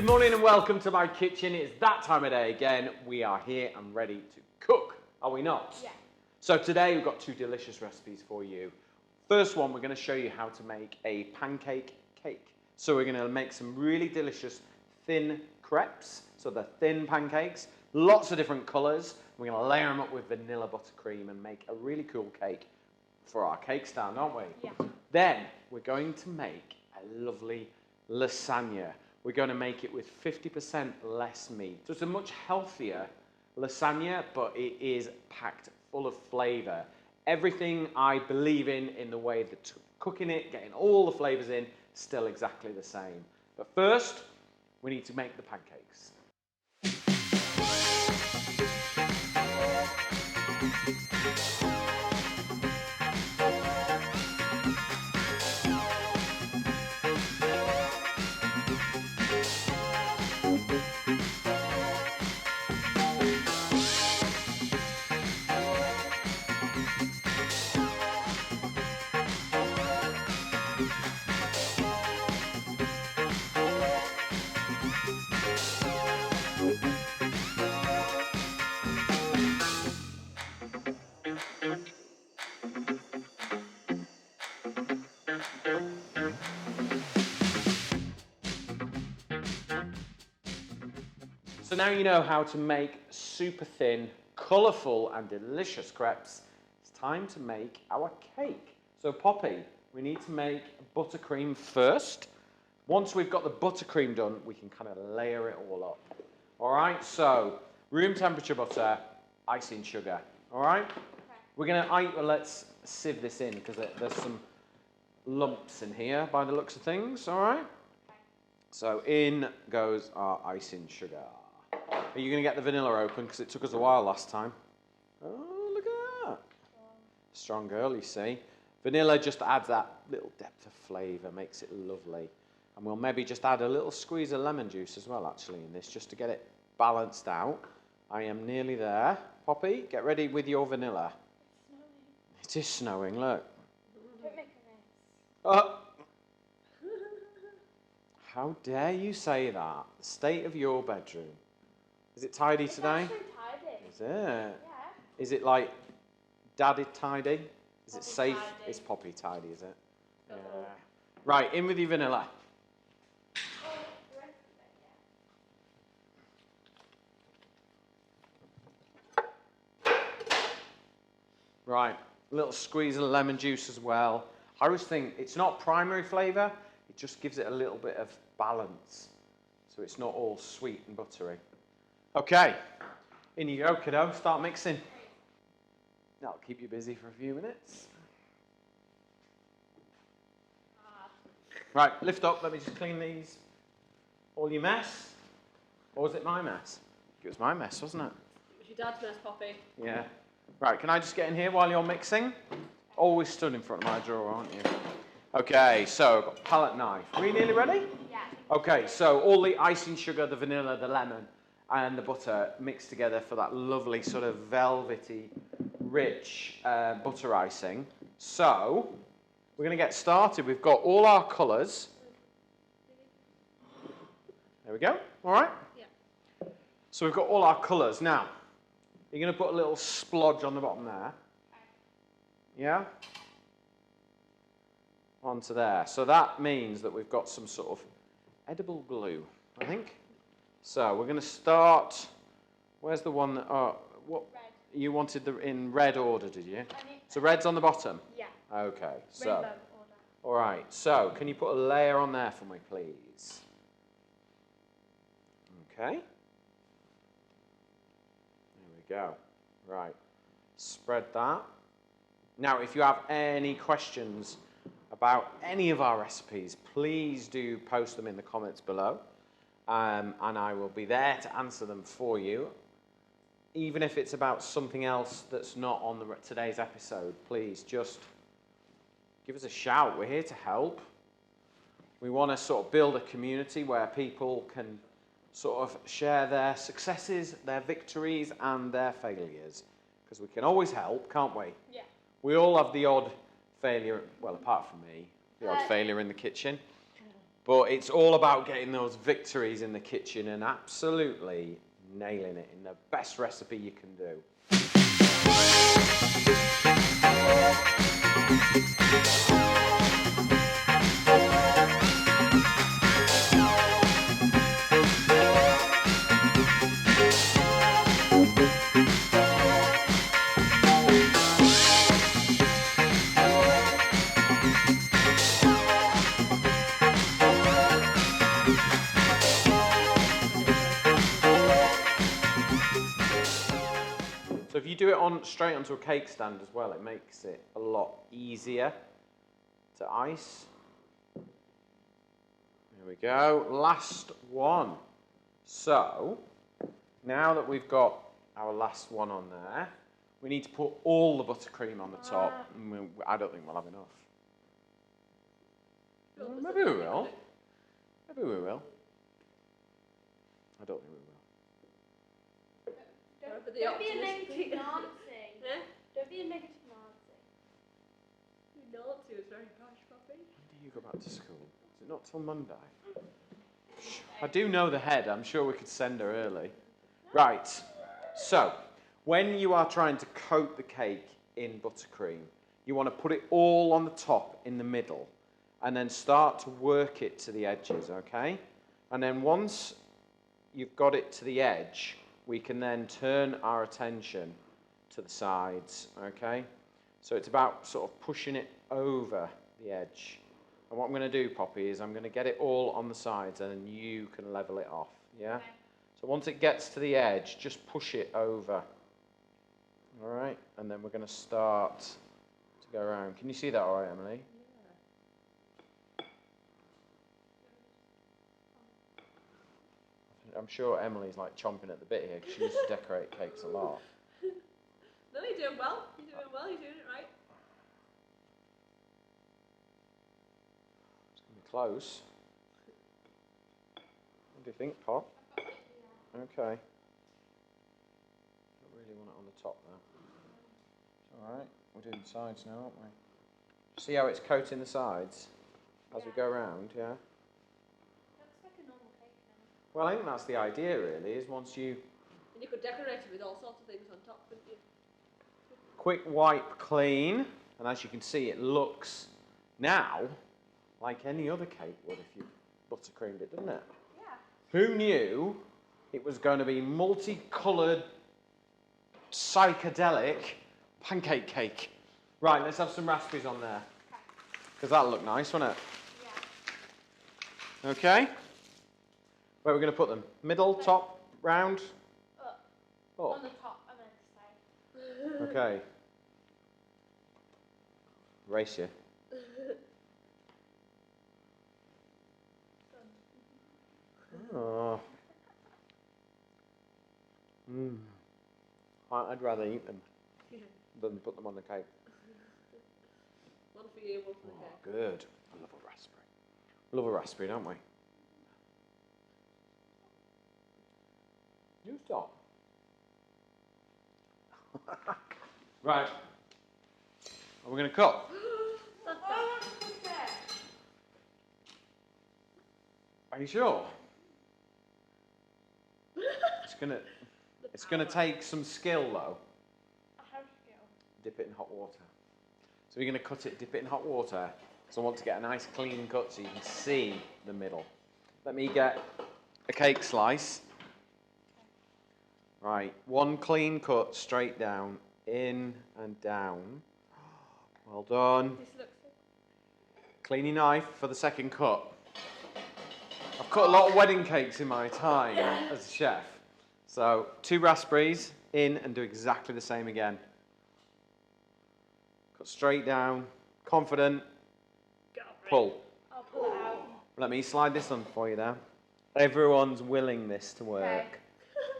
morning and welcome to my kitchen. It's that time of day again. We are here and ready to cook, are we not? Yeah. So today we've got two delicious recipes for you. First one, we're going to show you how to make a pancake cake. So we're going to make some really delicious thin crepes. So they're thin pancakes, lots of different colours. We're going to layer them up with vanilla buttercream and make a really cool cake for our cake stand, aren't we? Yeah. Then we're going to make a lovely lasagna. We're going to make it with 50% less meat. So it's a much healthier lasagna, but it is packed full of flavour. Everything I believe in the way that cooking it, getting all the flavours in, still exactly the same. But first, we need to make the pancakes. So now you know how to make super thin, colourful and delicious crepes. It's time to make our cake. So Poppy, we need to make buttercream first. Once we've got the buttercream done, we can kind of layer it all up. All right, so room temperature butter, icing sugar. All right? Okay. We're going to, let's sieve this in because there's some lumps in here by the looks of things. All right? Okay. So in goes our icing sugar. Are you going to get the vanilla open? Because it took us a while last time. Oh, look at that. Strong girl, you see. Vanilla just adds that little depth of flavour, makes it lovely. And we'll maybe just add a little squeeze of lemon juice as well, actually, in this, just to get it balanced out. I am nearly there. Poppy, get ready with your vanilla. It's snowing. It is snowing, look. Don't make a mess. Oh. How dare you say that? The state of your bedroom. Is it tidy today? It's actually tidy. Is it? Yeah. Is it like daddy tidy? Is Poppy it safe? tidy. It's Poppy tidy, is it? Yeah. Right, in with your vanilla. Right, a little squeeze of lemon juice as well. I always think it's not primary flavour, it just gives it a little bit of balance. So it's not all sweet and buttery. Okay, in you go, kiddo, start mixing. That'll keep you busy for a few minutes. Right, lift up, let me just clean these. All your mess? Or was it my mess? It was my mess, wasn't it? It was your dad's mess, Poppy. Yeah. Right, can I just get in here while you're mixing? Always stood in front of my drawer, aren't you? Okay, so I've got a palette knife. Are we nearly ready? Yeah. Okay, so all the icing sugar, the vanilla, the lemon, and the butter mixed together for that lovely sort of velvety, rich butter icing. So, we're going to get started. We've got all our colours. There we go. All right? Yeah. So we've got all our colours. Now, you're going to put a little splodge on the bottom there. Yeah? Onto there. So that means that we've got some sort of edible glue, I think. So we're going to start. Where's the one that? Oh, what? Red. You wanted in red order, did you? So red's on the bottom. Yeah. Okay. So. Rainbow order. All right. So can you put a layer on there for me, please? Okay. There we go. Right. Spread that. Now, if you have any questions about any of our recipes, please do post them in the comments below. And I will be there to answer them for you. Even if it's about something else that's not on today's episode, please just give us a shout. We're here to help. We want to sort of build a community where people can sort of share their successes, their victories, and their failures. Because we can always help, can't we? Yeah. We all have the odd failure, well, apart from me, the odd failure in the kitchen. But it's all about getting those victories in the kitchen and absolutely nailing it in the best recipe you can do. So if you do it straight onto a cake stand as well, it makes it a lot easier to ice. There we go, last one. So now that we've got our last one on there, we need to put all the buttercream on the top. I don't think we'll have enough. Maybe we will. Maybe we will. I don't think we will. Don't be a negative Nancy. Don't be a negative Nancy. Nancy was very posh, Poppy. When do you go back to school? Is it not till Monday? I do know the head. I'm sure we could send her early. Right. So, when you are trying to coat the cake in buttercream, you want to put it all on the top in the middle and then start to work it to the edges, okay? And then once you've got it to the edge, we can then turn our attention to the sides, okay? So it's about sort of pushing it over the edge. And what I'm going to do, Poppy, is I'm going to get it all on the sides and then you can level it off, yeah? Okay. So once it gets to the edge, just push it over. All right? And then we're going to start to go around. Can you see that all right, Emily? I'm sure Emily's like chomping at the bit here because she used to decorate cakes a lot. No, you're doing well. You're doing well. You're doing it right. It's going to be close. What do you think, Pop? Okay. Don't really want it on the top though. It's all right. We're doing the sides now, aren't we? See how it's coating the sides as we go around, yeah? Well, I think that's the idea, really, is once you... And you could decorate it with all sorts of things on top, couldn't you? Quick wipe clean, and as you can see, it looks now like any other cake would if you buttercreamed it, doesn't it? Yeah. Who knew it was going to be multicoloured, psychedelic pancake cake? Right, let's have some raspberries on there. Because that'll look nice, won't it? Yeah. Okay. Where are we going to put them? Middle, top, round? Up. Oh. On the top, I meant to say. Okay. Race you. Oh. I'd rather eat them than put them on the cake. One for you, one for the cake. Good. I love a raspberry. We love a raspberry, don't we? You stop. Right. Are we going to cut? Are you sure? It's gonna take some skill though. I have skill. Dip it in hot water. So we're gonna cut it, dip it in hot water. So I want to get a nice clean cut so you can see the middle. Let me get a cake slice. Right, one clean cut straight down, in and down. Well done. This looks good. Clean your knife for the second cut. I've cut a lot of wedding cakes in my time as a chef. So 2 raspberries in and do exactly the same again. Cut straight down, confident, pull. I'll pull it out. Let me slide this on for you now. Everyone's willing this to work. Okay.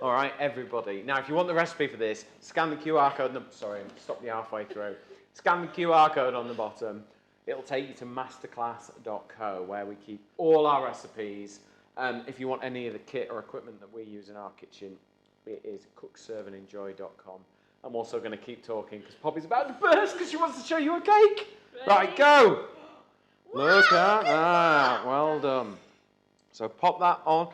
All right, everybody. Now, if you want the recipe for this, scan the QR code. No, sorry, stop you halfway through. Scan the QR code on the bottom. It'll take you to masterclass.co where we keep all our recipes. If you want any of the kit or equipment that we use in our kitchen, it is cookserveandenjoy.com. I'm also going to keep talking because Poppy's about to burst because she wants to show you a cake. Right, go. Look at that. Well done. So pop that on.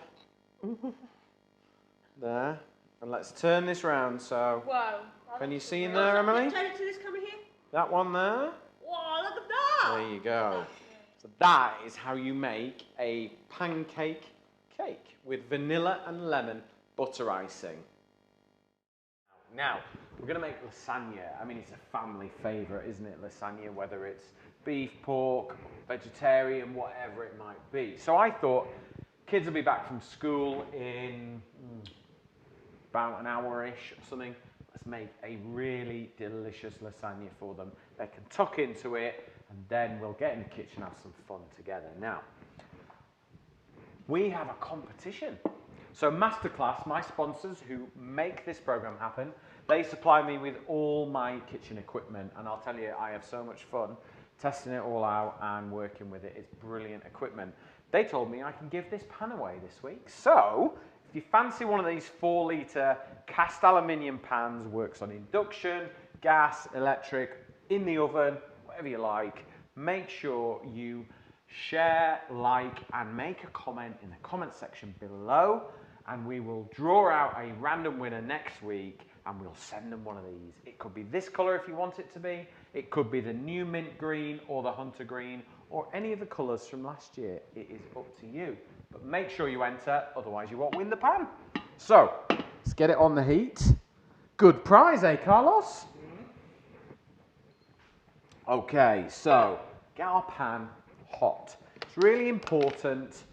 There. And let's turn this round. So, Whoa. can you see in there, Emily? Turn it to this camera here. That one there. Whoa, look at that. There you go. So that is how you make a pancake cake with vanilla and lemon butter icing. Now, we're going to make lasagna. I mean, it's a family favourite, isn't it, lasagna, whether it's beef, pork, vegetarian, whatever it might be. So I thought kids will be back from school in about an hour-ish or something. Let's make a really delicious lasagna for them. They can tuck into it, and then we'll get in the kitchen and have some fun together. Now, we have a competition. So Masterclass, my sponsors who make this program happen, they supply me with all my kitchen equipment, and I'll tell you, I have so much fun testing it all out and working with it. It's brilliant equipment. They told me I can give this pan away this week. So if you fancy one of these 4-litre cast aluminium pans, works on induction, gas, electric, in the oven, whatever you like, make sure you share, like, and make a comment in the comment section below, and we will draw out a random winner next week, and we'll send them one of these. It could be this colour if you want it to be, it could be the new mint green or the hunter green, or any of the colours from last year. It is up to you. But make sure you enter, otherwise you won't win the pan. So, let's get it on the heat. Good prize, eh, Carlos? Okay, so get our pan hot. It's really important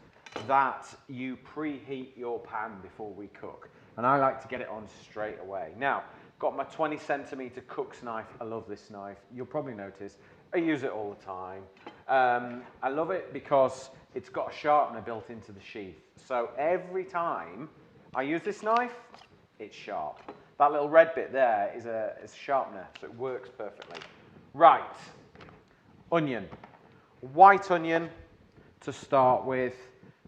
that you preheat your pan before we cook. And I like to get it on straight away. Now, got my 20cm cook's knife. I love this knife. You'll probably notice I use it all the time. I love it because it's got a sharpener built into the sheath. So every time I use this knife, it's sharp. That little red bit there is a sharpener, so it works perfectly. Right, onion. White onion to start with.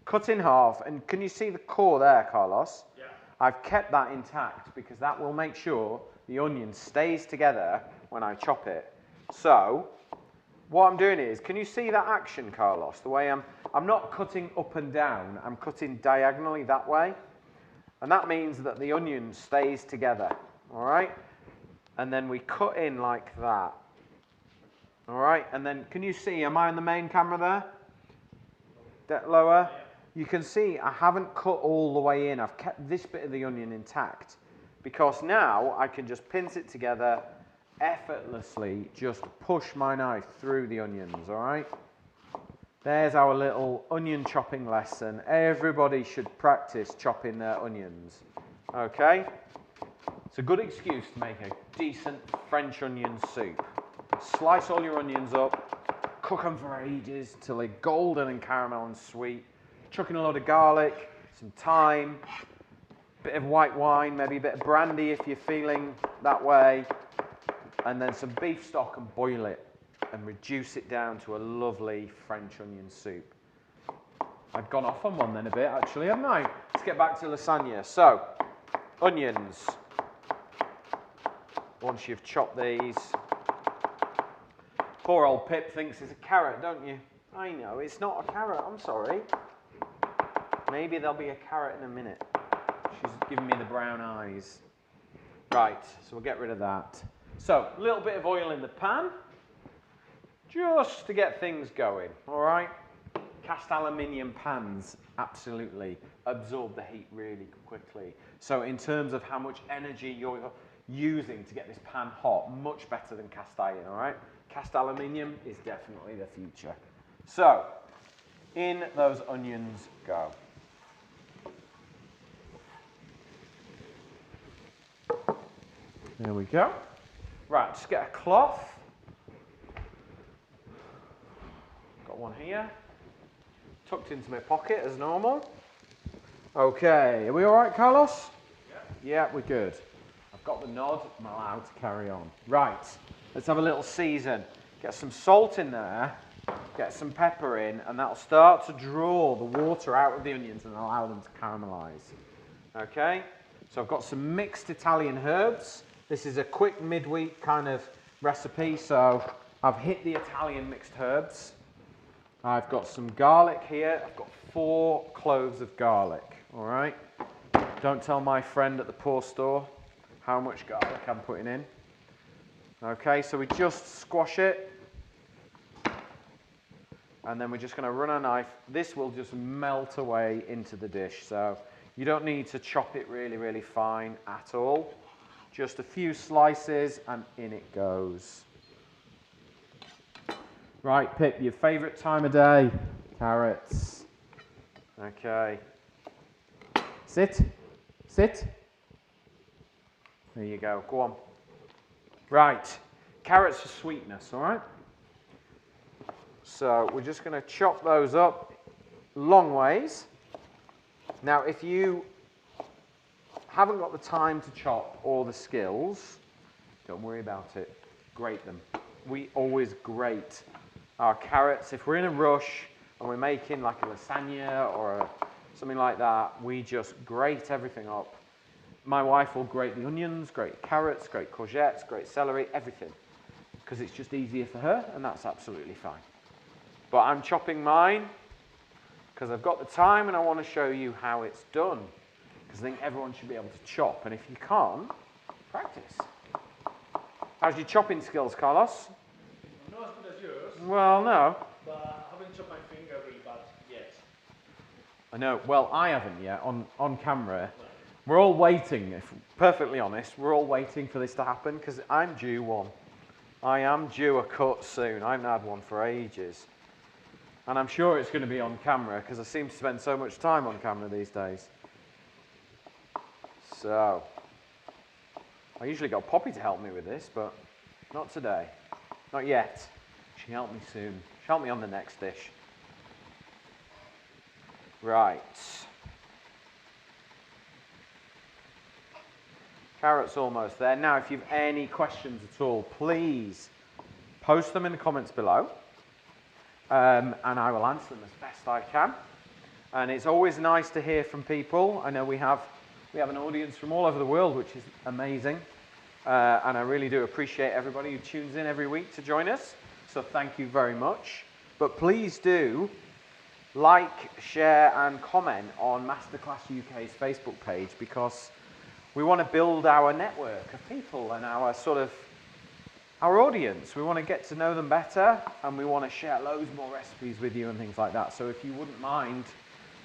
Cut in half, and can you see the core there, Carlos? Yeah. I've kept that intact because that will make sure the onion stays together when I chop it. So, what I'm doing is, can you see that action, Carlos? The way I'm not cutting up and down, I'm cutting diagonally that way. And that means that the onion stays together, all right? And then we cut in like that. All right, and then can you see, am I on the main camera there? Lower? Yeah. You can see I haven't cut all the way in. I've kept this bit of the onion intact because now I can just pinch it together effortlessly, just push my knife through the onions, all right? There's our little onion chopping lesson. Everybody should practice chopping their onions, okay? It's a good excuse to make a decent French onion soup. Slice all your onions up, cook them for ages till they're golden and caramel and sweet. Chuck in a load of garlic, some thyme, bit of white wine, maybe a bit of brandy if you're feeling that way, and then some beef stock and boil it and reduce it down to a lovely French onion soup. I've gone off on one then a bit actually, haven't I? Let's get back to lasagna. So, onions. Once you've chopped these. Poor old Pip thinks it's a carrot, don't you? I know, it's not a carrot, I'm sorry. Maybe there'll be a carrot in a minute. She's giving me the brown eyes. Right, so we'll get rid of that. So, a little bit of oil in the pan, just to get things going, all right? Cast aluminium pans absolutely absorb the heat really quickly. So in terms of how much energy you're using to get this pan hot, much better than cast iron, all right? Cast aluminium is definitely the future. So, in those onions go. There we go. Right, just get a cloth. Got one here. Tucked into my pocket as normal. Okay, are we all right, Carlos? Yeah, we're good. I've got the nod, I'm allowed to carry on. Right, let's have a little season. Get some salt in there, get some pepper in, and that'll start to draw the water out of the onions and allow them to caramelize. Okay, so I've got some mixed Italian herbs. This is a quick midweek kind of recipe, so I've hit the Italian mixed herbs. I've got some garlic here. I've got 4 cloves of garlic, all right? Don't tell my friend at the paw store how much garlic I'm putting in. Okay, so we just squash it. And then we're just going to run our knife. This will just melt away into the dish. So you don't need to chop it really, really fine at all. Just a few slices and in it goes. Right, Pip, your favourite time of day. Carrots. Okay. Sit. Sit. There you go. Go on. Right. Carrots for sweetness, all right? So we're just going to chop those up long ways. Now, if you haven't got the time to chop or the skills, don't worry about it. Grate them. We always grate our carrots. If we're in a rush and we're making like a lasagna or something like that, we just grate everything up. My wife will grate the onions, grate carrots, grate courgettes, grate celery, everything. Because it's just easier for her, and that's absolutely fine. But I'm chopping mine because I've got the time and I want to show you how it's done. Because I think everyone should be able to chop. And if you can't, practice. How's your chopping skills, Carlos? Not as good as yours, Well, no. but I haven't chopped my finger really bad yet. I know. Well, I haven't yet on camera. We're all waiting, if perfectly honest, we're all waiting for this to happen because I'm due one. I am due a cut soon. I haven't had one for ages. And I'm sure it's going to be on camera because I seem to spend so much time on camera these days. So, I usually got Poppy to help me with this, but not today. Not yet. She'll help me soon. She'll help me on the next dish. Right. Carrots almost there. Now, if you've any questions at all, please post them in the comments below. And I will answer them as best I can. And it's always nice to hear from people. I know we have an audience from all over the world, which is amazing. And I really do appreciate everybody who tunes in every week to join us. So thank you very much. But please do like, share, and comment on Masterclass UK's Facebook page because we want to build our network of people and our audience. We want to get to know them better and we want to share loads more recipes with you and things like that. So if you wouldn't mind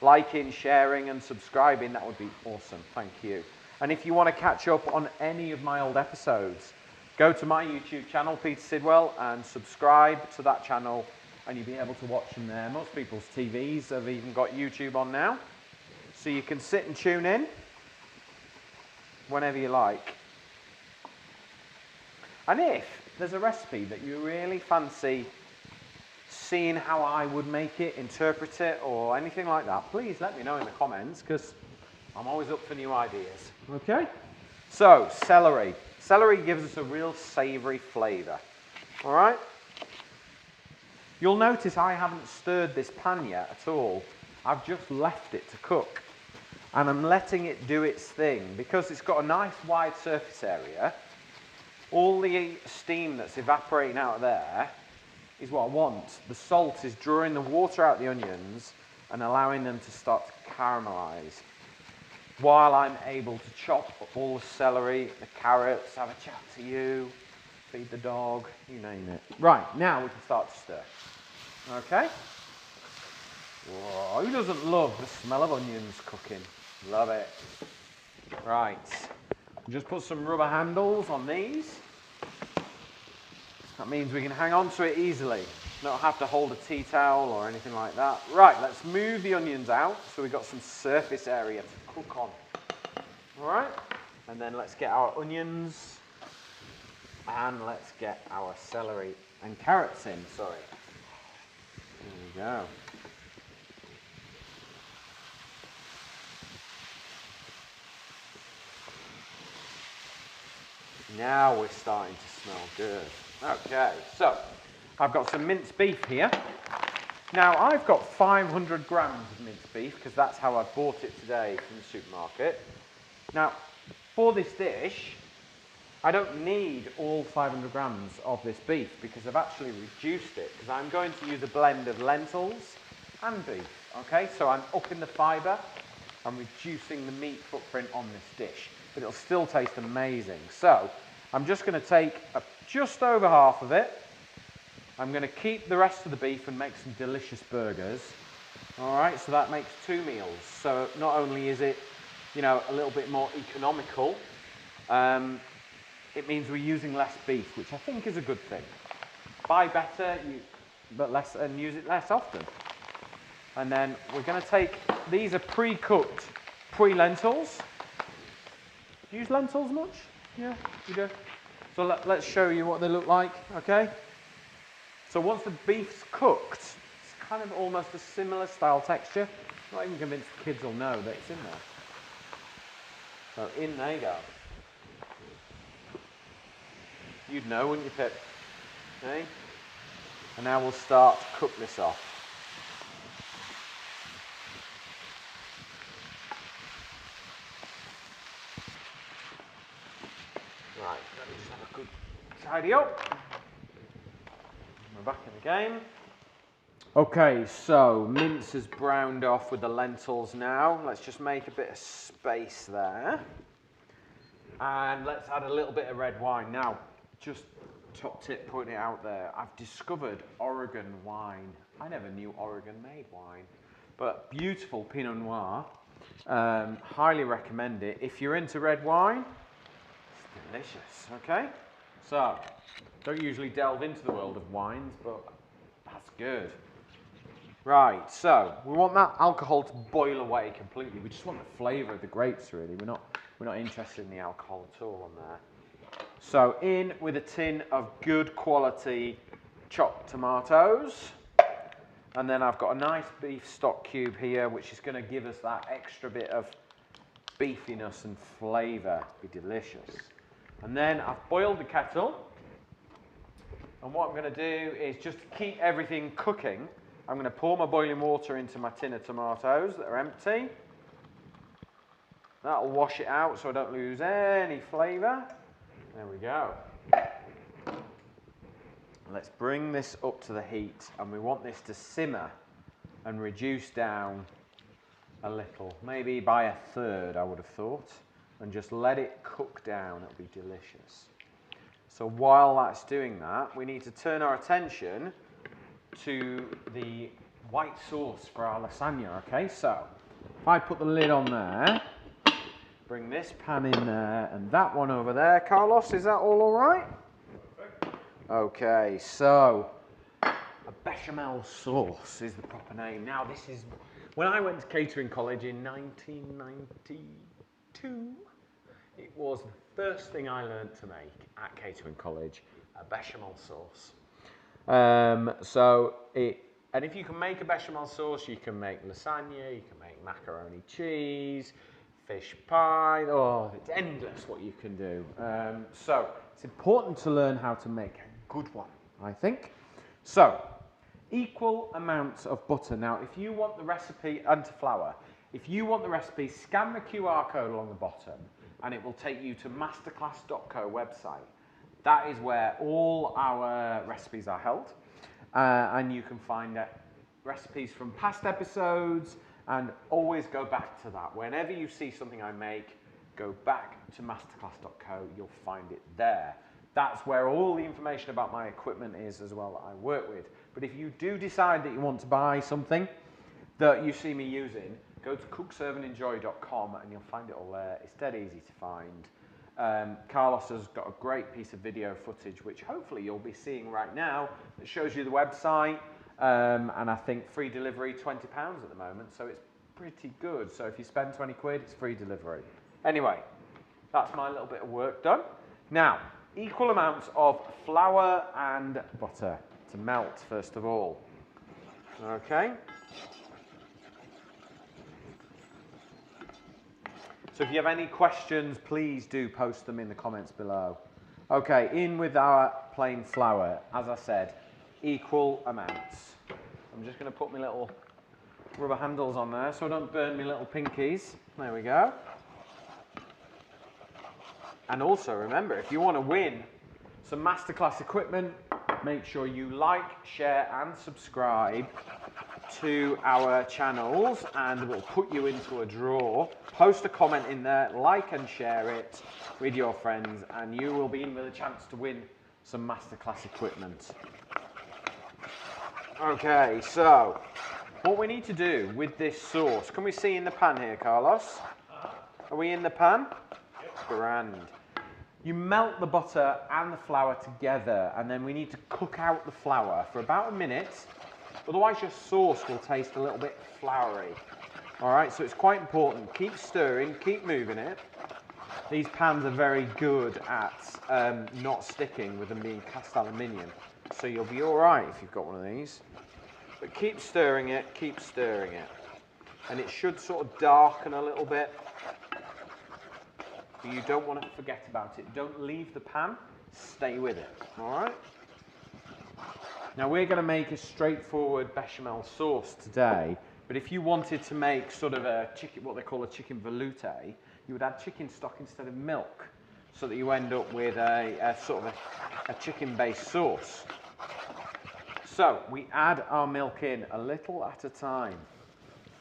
liking, sharing and subscribing, that would be awesome. Thank you. And if you want to catch up on any of my old episodes, go to my YouTube channel, Peter Sidwell, and subscribe to that channel and you'll be able to watch them there. Most people's TVs have even got YouTube on now. So you can sit and tune in whenever you like. And if there's a recipe that you really fancy seeing how I would make it, interpret it, or anything like that, please let me know in the comments because I'm always up for new ideas. Okay? So, celery. Celery gives us a real savoury flavour. All right? You'll notice I haven't stirred this pan yet at all. I've just left it to cook. And I'm letting it do its thing because it's got a nice wide surface area. All the steam that's evaporating out of there is what I want. The salt is drawing the water out the onions and allowing them to start to caramelise. While I'm able to chop up all the celery, the carrots, have a chat to you, feed the dog, you name it. Right, now we can start to stir. Okay? Whoa, who doesn't love the smell of onions cooking? Love it. Right. Just put some rubber handles on these. That means we can hang on to it easily. Not have to hold a tea towel or anything like that. Right, let's move the onions out so we've got some surface area to cook on. All right? And then let's get our onions and let's get our celery and carrots in, sorry. There we go. Now we're starting to smell good. Okay, so I've got some minced beef here. Now I've got 500 grams of minced beef because that's how I bought it today from the supermarket. Now for this dish, I don't need all 500 grams of this beef because I've actually reduced it because I'm going to use a blend of lentils and beef. Okay, so I'm upping the fibre, I'm reducing the meat footprint on this dish, but it'll still taste amazing. So I'm just going to take just over half of it. I'm going to keep the rest of the beef and make some delicious burgers. All right, so that makes 2 meals. So not only is it, you know, a little bit more economical, it means we're using less beef, which I think is a good thing. Buy better, but less, and use it less often. And then we're going to take, these are pre-cooked pre-lentils. Do you use lentils much? Yeah, you do. So let's show you what they look like, okay? So once the beef's cooked, it's kind of almost a similar style texture. I'm not even convinced the kids will know that it's in there. So in they go. You'd know, wouldn't you, Pip? Okay? And now we'll start to cook this off. Right, let me just have a good tidy up. We're back in the game. Okay, so mince is browned off with the lentils now. Let's just make a bit of space there. And let's add a little bit of red wine. Now, just top tip, putting it out there, I've discovered Oregon wine. I never knew Oregon made wine, but beautiful Pinot Noir. Highly recommend it. If you're into red wine, it's delicious, okay? So, don't usually delve into the world of wines, but that's good. Right, so we want that alcohol to boil away completely. We just want the flavour of the grapes, really. We're not interested in the alcohol at all on there. So in with a tin of good quality chopped tomatoes. And then I've got a nice beef stock cube here, which is going to give us that extra bit of beefiness and flavour. Be delicious. And then I've boiled the kettle. And what I'm going to do is just to keep everything cooking, I'm going to pour my boiling water into my tin of tomatoes that are empty. That'll wash it out so I don't lose any flavour. There we go. Let's bring this up to the heat, and we want this to simmer and reduce down a little, maybe by a third, I would have thought, and just let it cook down. It'll be delicious. So while that's doing that, we need to turn our attention to the white sauce for our lasagna, okay? So if I put the lid on there, bring this pan in there and that one over there. Carlos, is that all right? Perfect. Okay, so a bechamel sauce is the proper name. Now this is, when I went to catering college in 1992, it was the first thing I learned to make at catering college, a bechamel sauce. And if you can make a bechamel sauce, you can make lasagna, you can make macaroni cheese, fish pie, oh, it's endless what you can do. So it's important to learn how to make a good one, I think. So, equal amounts of butter. Now, if you want the recipe, and to flour, if you want the recipe, scan the QR code along the bottom and it will take you to masterclass.co website. That is where all our recipes are held. And you can find recipes from past episodes, and always go back to that. Whenever you see something I make, go back to masterclass.co, you'll find it there. That's where all the information about my equipment is as well that I work with. But if you do decide that you want to buy something that you see me using, go to cookserveandenjoy.com and you'll find it all there. It's dead easy to find. Carlos has got a great piece of video footage, which hopefully you'll be seeing right now, that shows you the website. And I think free delivery, £20 at the moment, so it's pretty good. So if you spend 20 quid, it's free delivery. Anyway, that's my little bit of work done. Now, equal amounts of flour and butter to melt first of all. Okay. So if you have any questions, please do post them in the comments below. Okay, in with our plain flour, as I said, equal amounts. I'm just going to put my little rubber handles on there so I don't burn my little pinkies. There we go. And also remember, if you want to win some Masterclass equipment, make sure you like, share and subscribe to our channels and we'll put you into a draw. Post a comment in there, like and share it with your friends and you will be in with a chance to win some Masterclass equipment. Okay, so what we need to do with this sauce, can we see in the pan here, Carlos? Are we in the pan? Yep. Grand. You melt the butter and the flour together and then we need to cook out the flour for about a minute. Otherwise your sauce will taste a little bit floury. All right, so it's quite important. Keep stirring, keep moving it. These pans are very good at not sticking with them being cast aluminium. So you'll be all right if you've got one of these. But keep stirring it. And it should sort of darken a little bit. But you don't want to forget about it. Don't leave the pan, stay with it, all right? Now we're going to make a straightforward bechamel sauce today, but if you wanted to make sort of a chicken, what they call a chicken velouté, you would add chicken stock instead of milk, so that you end up with a sort of a chicken-based sauce. So we add our milk in a little at a time.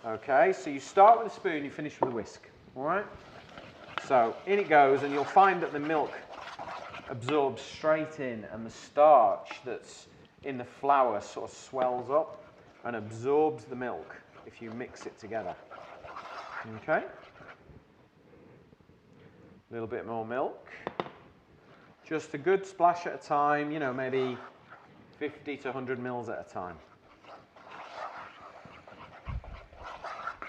Okay, so you start with a spoon, you finish with a whisk, all right? So in it goes, and you'll find that the milk absorbs straight in, and the starch that's in the flour sort of swells up and absorbs the milk if you mix it together. Okay? A little bit more milk. Just a good splash at a time, you know, maybe 50 to 100 mils at a time.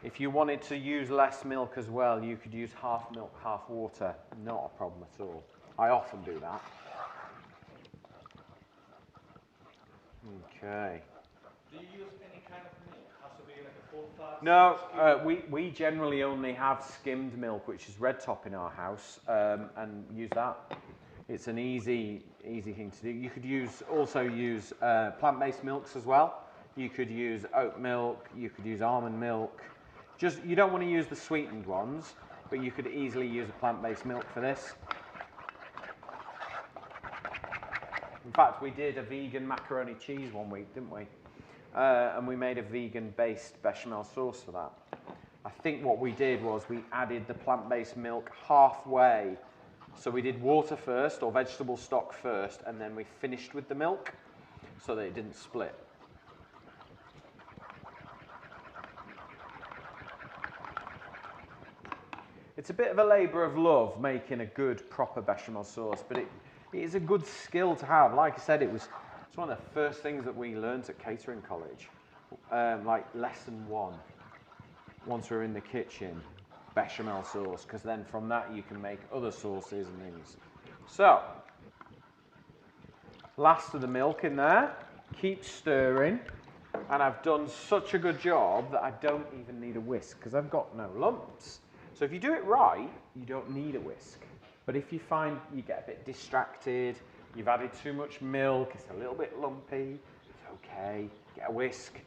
If you wanted to use less milk as well, you could use half milk, half water. Not a problem at all. I often do that. Okay. Do you use any kind of milk? Has to be like a full fat? No, we generally only have skimmed milk, which is red top in our house, and use that. It's an easy thing to do. You could also use plant-based milks as well. You could use oat milk. You could use almond milk. Just you don't want to use the sweetened ones, but you could easily use a plant-based milk for this. In fact, we did a vegan macaroni cheese one week, didn't we? And we made a vegan-based bechamel sauce for that. I think what we did was we added the plant-based milk halfway. So we did water first, or vegetable stock first, and then we finished with the milk so that it didn't split. It's a bit of a labour of love making a good, proper bechamel sauce, but it is a good skill to have. Like I said, it's one of the first things that we learned at catering college, like lesson 1, once we were in the kitchen, bechamel sauce, because then from that you can make other sauces and things. So, last of the milk in there, keep stirring, and I've done such a good job that I don't even need a whisk, because I've got no lumps. So if you do it right, you don't need a whisk. But if you find you get a bit distracted, you've added too much milk, it's a little bit lumpy, it's okay, get a whisk,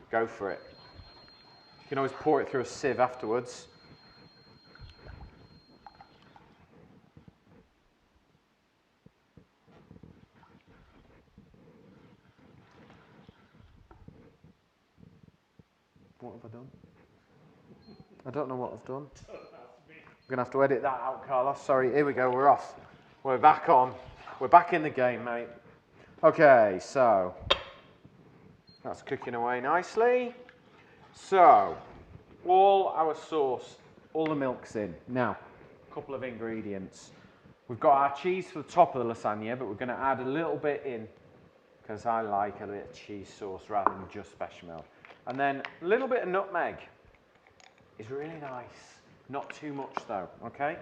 go for it. You can always pour it through a sieve afterwards. What have I done? I don't know what I've done. I'm going to have to edit that out, Carlos. Sorry, here we go, we're off. We're back on. We're back in the game, mate. Okay, so that's cooking away nicely. So, all our sauce, all the milk's in. Now, a couple of ingredients. We've got our cheese for the top of the lasagna, but we're going to add a little bit in because I like a bit of cheese sauce rather than just bechamel. And then a little bit of nutmeg is really nice. Not too much though, okay?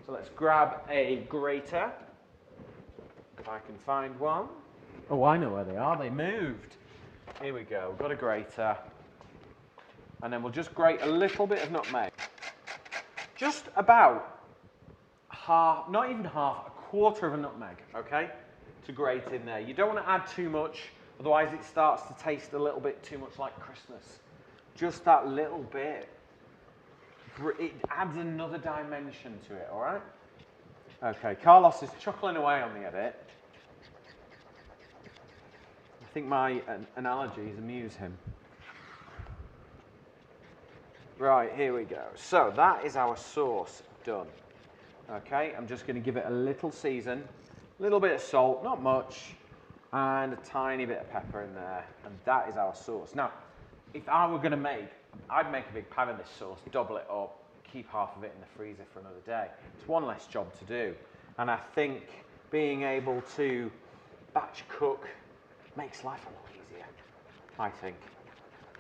So let's grab a grater, if I can find one. Oh, I know where they are, they moved. Here we go, we've got a grater. And then we'll just grate a little bit of nutmeg. Just about half, not even half, a quarter of a nutmeg, okay? To grate in there. You don't want to add too much, otherwise it starts to taste a little bit too much like Christmas. Just that little bit. It adds another dimension to it, all right? Okay, Carlos is chuckling away on the edit. I think my analogies amuse him. Right, here we go. So that is our sauce done. Okay, I'm just going to give it a little season, a little bit of salt, not much, and a tiny bit of pepper in there, and that is our sauce. Now, if I were going to I'd make a big pan of this sauce, double it up, keep half of it in the freezer for another day. It's one less job to do, and I think being able to batch cook makes life a lot easier, I think.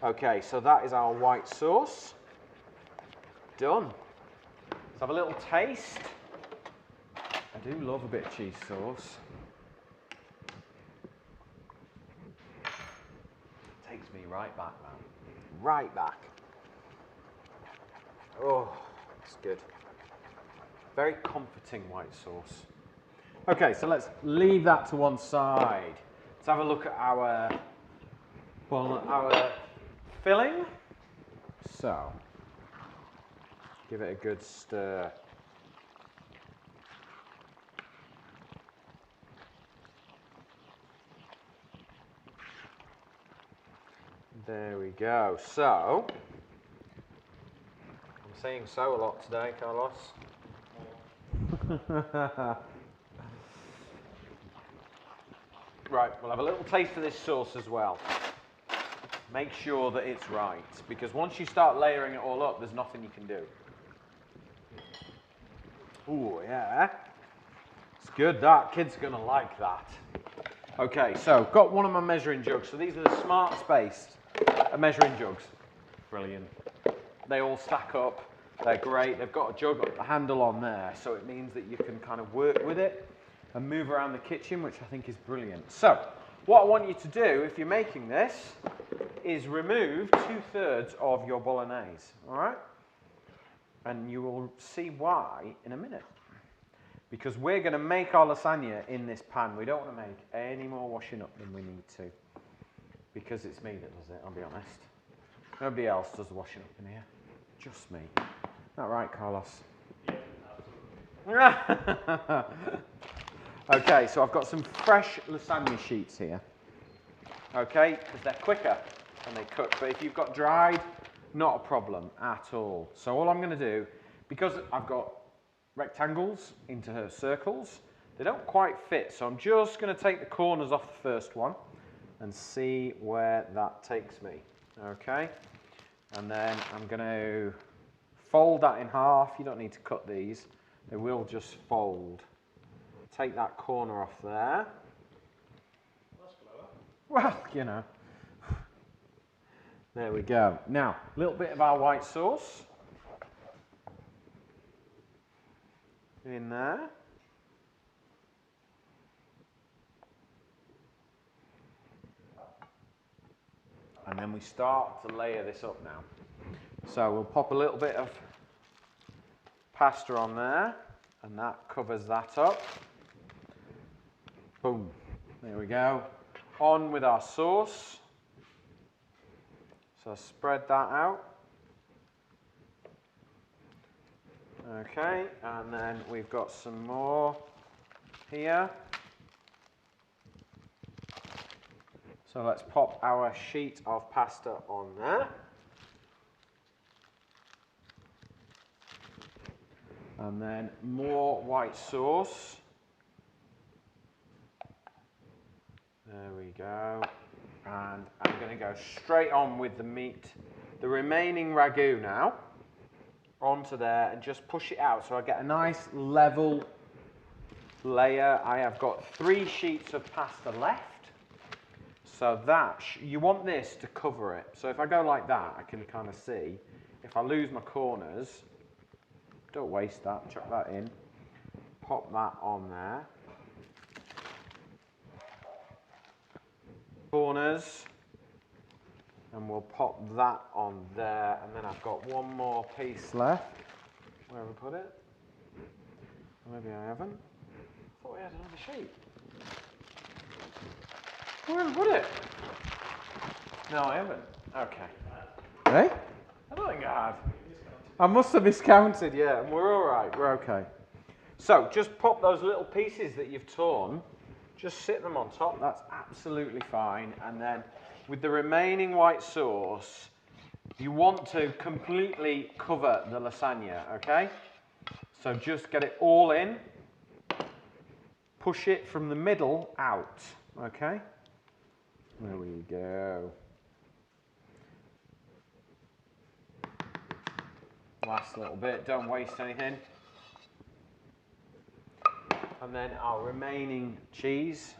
Okay, so that is our white sauce. Done. Let's have a little taste. I do love a bit of cheese sauce. Takes me right back, man. Right back. Oh, it's good. Very comforting white sauce. Okay, so let's leave that to one side. Let's have a look at our filling. So, give it a good stir. There we go. So, I'm saying so a lot today, Carlos. Right, we'll have a little taste of this sauce as well. Make sure that it's right, because once you start layering it all up, there's nothing you can do. Ooh, yeah. It's good, that. Kids are going to like that. Okay, so got one of my measuring jugs. So these are the Smart Spaced measuring jugs. Brilliant. They all stack up. They're great. They've got a jug handle on there, so it means that you can kind of work with it and move around the kitchen, which I think is brilliant. So what I want you to do, if you're making this, is remove 2/3 of your bolognese, all right? And you will see why in a minute. Because we're going to make our lasagna in this pan. We don't want to make any more washing up than we need to. Because it's me that does it, I'll be honest. Nobody else does the washing up in here. Just me. Isn't that right, Carlos? Yeah, okay, so I've got some fresh lasagna sheets here. Okay, because they're quicker and they cook. But if you've got dried, not a problem at all. So all I'm going to do, because I've got rectangles into her circles, they don't quite fit. So I'm just going to take the corners off the first one and see where that takes me. Okay, and then I'm going to fold that in half. You don't need to cut these. They will just fold. Take that corner off there. That's clever. Well, you know. There we go. Now, a little bit of our white sauce in there. And then we start to layer this up now. So we'll pop a little bit of pasta on there, and that covers that up. Boom. There we go. On with our sauce. So spread that out. Okay, and then we've got some more here. So let's pop our sheet of pasta on there. And then more white sauce. There we go. And I'm going to go straight on with the meat, the remaining ragu now, onto there and just push it out so I get a nice level layer. I have got 3 sheets of pasta left. So that, you want this to cover it. So if I go like that, I can kind of see. If I lose my corners, don't waste that, chuck that in. Pop that on there. Corners. And we'll pop that on there. And then I've got one more piece left. Where have I put it? Maybe I haven't. I thought we had another sheet. Where have I put it? No, I haven't. Okay. Hey? I don't think I have. I must have miscounted, yeah, and we're all right. We're okay. So just pop those little pieces that you've torn, just sit them on top, that's absolutely fine. And then with the remaining white sauce, you want to completely cover the lasagna, okay? So just get it all in, push it from the middle out, okay? There we go. Last little bit, don't waste anything. And then our remaining cheese.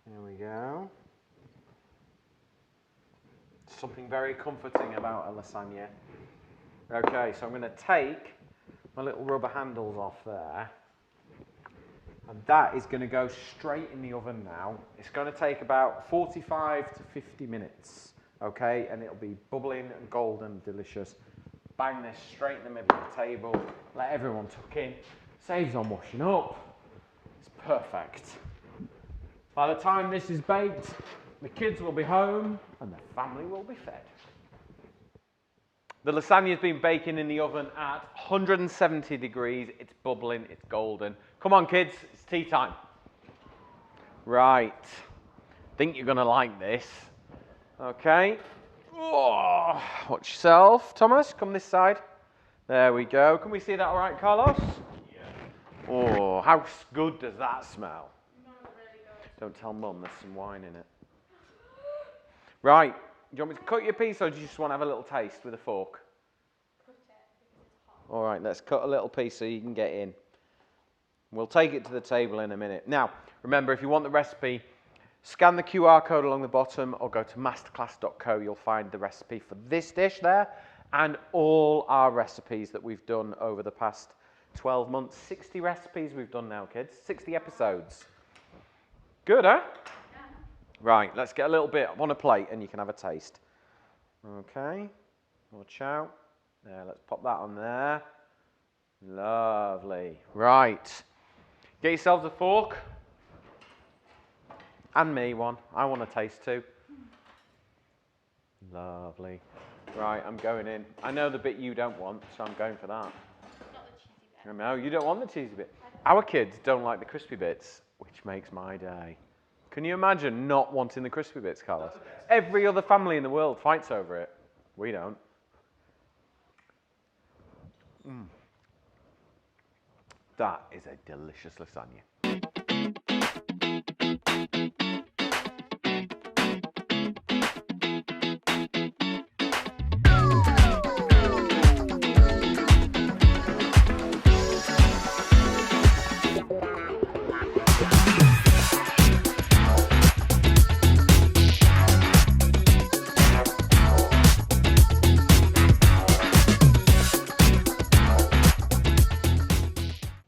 There we go. Something very comforting about a lasagna. Okay, so I'm going to take my little rubber handles off there. And that is going to go straight in the oven now. It's going to take about 45 to 50 minutes. Okay, and it'll be bubbling and golden, delicious. Bang this straight in the middle of the table. Let everyone tuck in. Saves on washing up. It's perfect. By the time this is baked, the kids will be home and the family will be fed. The lasagna has been baking in the oven at 170 degrees. It's bubbling, it's golden. Come on, kids, it's tea time. Right. Think you're going to like this. Okay. Oh, watch yourself. Thomas, come this side. There we go. Can we see that all right, Carlos? Yeah. Oh, how good does that smell? Really good. Don't tell Mum, there's some wine in it. Right. Do you want me to cut your piece or do you just want to have a little taste with a fork? Cut it because it's hot. All right, let's cut a little piece so you can get in. We'll take it to the table in a minute. Now, remember, if you want the recipe, scan the QR code along the bottom or go to masterclass.co. You'll find the recipe for this dish there and all our recipes that we've done over the past 12 months. 60 recipes we've done now, kids. 60 episodes. Good, huh? Yeah. Right, let's get a little bit on a plate and you can have a taste. Okay, watch out. There, let's pop that on there. Lovely. Right, get yourselves a fork. And me one. I want a taste too. Lovely. Right, I'm going in. I know the bit you don't want, so I'm going for that. Not the cheesy bit. No, you don't want the cheesy bit. Our kids don't like the crispy bits, which makes my day. Can you imagine not wanting the crispy bits, Carlos? Every other family in the world fights over it. We don't. That is a delicious lasagna.